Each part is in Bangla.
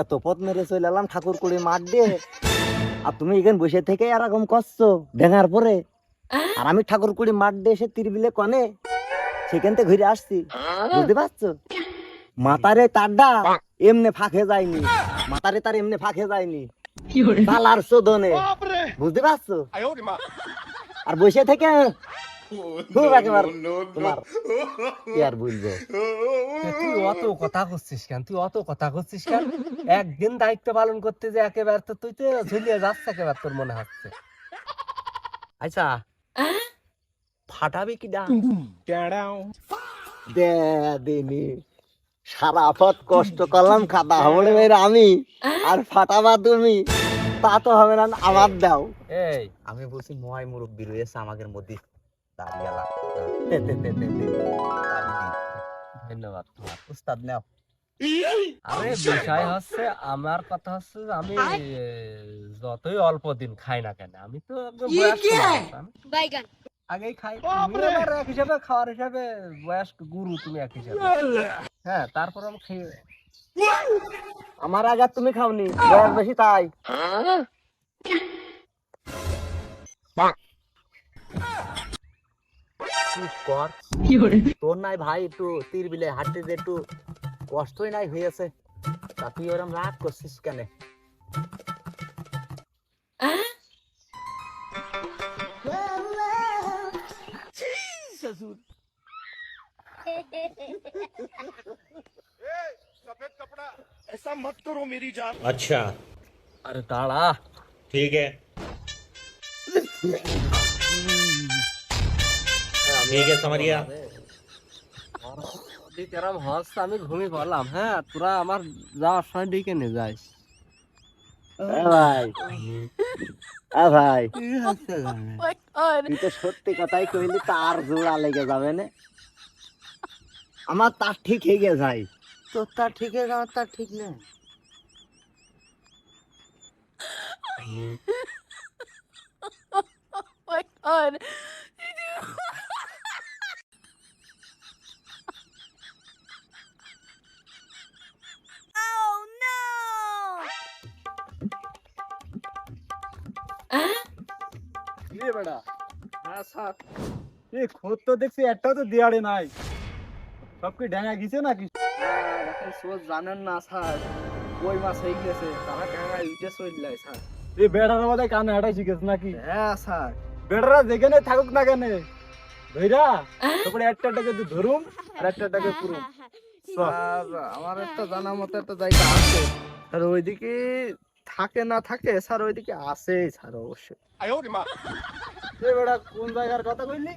এত পথ মেরে চলে এলাম ঠাকুরকুড়ি মাঠ দিয়ে, আর তুমি এখানে বসে থেকে এরকম করছো ডেঙার পরে। আর আমি ঠাকুরকুড়ি মাঠ দিয়ে এসে তীরবিলে কনে সেখান থেকে ঘুরে আসছি, বুঝতে পারছো? মাথারে তারডা এমনি ফাঁকে যায়নি, মাথারে তার এমনি ফাঁকে যায়নি, তালার চোদনে, বুঝতে পারছো? আর বসে থেকে খুব একেবারে তোমার কি আর বলবো। তুই অত কথা করছিস কেন? একদিন দায়িত্ব পালন করতে যে একেবারে তো তুই তো ঝুলিয়ে যাচ্ছে একেবারে, তোর মনে হচ্ছে। আচ্ছা ফাটাবি কি ডা দে দিনি, সারা পথ কষ্ট করলাম খাতা হবে মেরে আমি, আর ফাটাবা তুমি, তা তো হবে না, আমার দাও। এই আমি বলছি ময় মুরব্বী রয়েছে আমাদের মধ্যে দাঁড়িয়ালা, ধন্যবাদ তোমার। উস্তাদ নাও। আরে বিষয় হচ্ছে, আমার কথা হচ্ছে যে আমি যতই অল্প দিন খাই না কেন, আমি তো একদম বয়স্ক মানুষ, আমি আগেই খাই। তুমি আমার এক হিসাবে খাওয়ার হিসাবে বয়স্ক গুরু, তুমি এক হিসাবে। হ্যাঁ, তারপর আমি খেয়ে আমার আগে তুমি খাওনি, বয়স বেশি তাই। চুপ কর, তোর নাই ভাই একটু তীর বিলে হাঁটতে যে একটু কষ্টই নাই হয়েছে, তা তুই ওরম রাগ করছিস কেন? अच्छा আরে দাঁড়া, ठीक है ठीक है समझ गया তেরাম হচ্ছে, আমি ঘুমিয়ে পড়লাম। হ্যাঁ, তোরা আমার যাওয়ার সময় ডেকে নিয়ে যাইস। ভাই ভাই, তুই তো সত্যি কথাই কইলি, তার জোড়া লেগে যাবে না, আমার তার ঠিক হয়ে গে ভাই। তোর তার ঠিক হয়ে যাওয়ার তার ঠিক নেই। বেড়া, হ্যাঁ স্যার, এই খোঁজ তো দেখছি একটাও তো দেয়ারে নাই, সব কি ড্যাঙা গেছে নাকি? এখন সোজ জানেন না স্যার, কই মাছ হয়ে গেছে, তারা ড্যাঙা উঠে চললাই স্যার। এই বেড়ার মধ্যে কানে হাঁটাই শিখেছ নাকি? হ্যাঁ স্যার, বেড়ারা যেখানে থাকুক না কেন ধইরা তারপরে একটাকে ধরুম আর একটাকে পুরুম। আমার একটা জানা মতো একটা জায়গা আছে স্যার, ওইদিকে থাকে না থাকে স্যার, ওইদিকে আছে স্যার অবশ্যই। বেড়া কোন জায়গার কথা কইলি?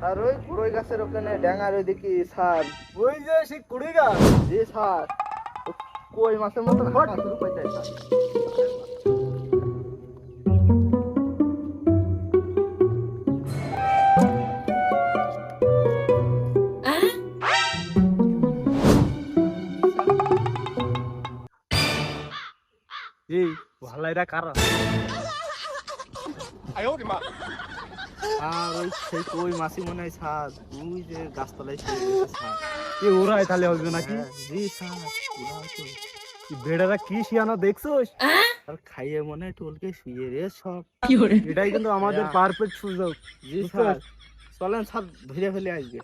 আর ওই কুড়ই গাছের ওখানে ড্যাঙার ওইদিকে স্যার। ওই যে সেই কুড়ি গাছ? জি স্যার, কই মাছের মতো হাঁটা শুরু করে দেয় স্যার। এই ভালাইরা কারা? আর ওই সেই কই মাছি মনে হয় স্যার, ওই যে গাছতলায় শুয়ে গেছে স্যার। এ ওরাই তাহলে হবে নাকি? জি স্যার, ওরা হয়তো। বেড়ারা কি শিয়ানো দেখছোস? আর খাইয়ে মনে হয় টোলকে শুয়ে রে সব। এটাই কিন্তু আমাদের পারফেক্ট সুযোগ। জি স্যার, চলেন স্যার ধরে ফেলে আসবে।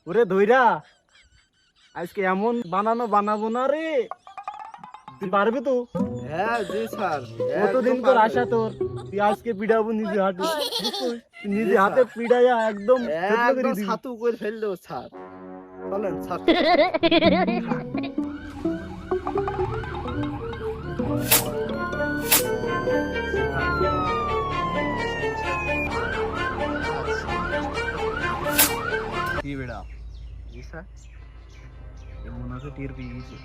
ওরে ধইরা আজকে এমন বানাবো না রে, তুই পারবি তো? হ্যাঁ জি স্যার, কতদিন তোর আশা, তোর তুই আজকে পিড়াবো নিজে হাতে, নিজে হাতে পিড়াইয়া একদম ছাতু করে ফেললো স্যার। চলেন স্যার। কি বেড়া? জি স্যার, মনে হচ্ছে টের পেয়ে গেছে।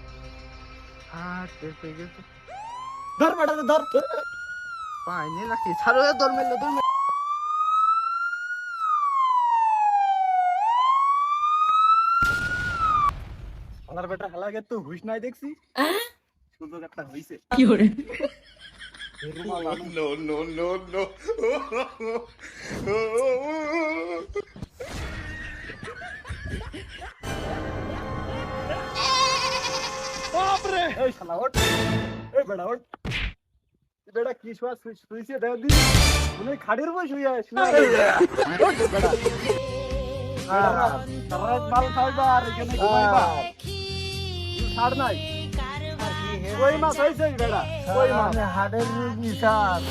আর টের পেয়ে গেছে, ধর বেটা ধর, পাইনি নাকি ছাড়ো, ধর মেলো ধর। আমার বেটা হালাকে তো হুশ নাই দেখছি, সুযোগ একটা হইছে। কি করে? नो नो नो नो এই শালা ওঠ, এই বেটা ওঠ, এই বেটা কি শোয়া শুইছে দেখ দি, তুমি খাড়ির উপর শুয়ে ওঠ বেটা, সারা রাত মাল খাইবা আর এখানে ঘুমাইবা, ছাড় নাই, কই মাছ হয়েছে বেটা, কই মাছ, হাটের রুগী স্যার।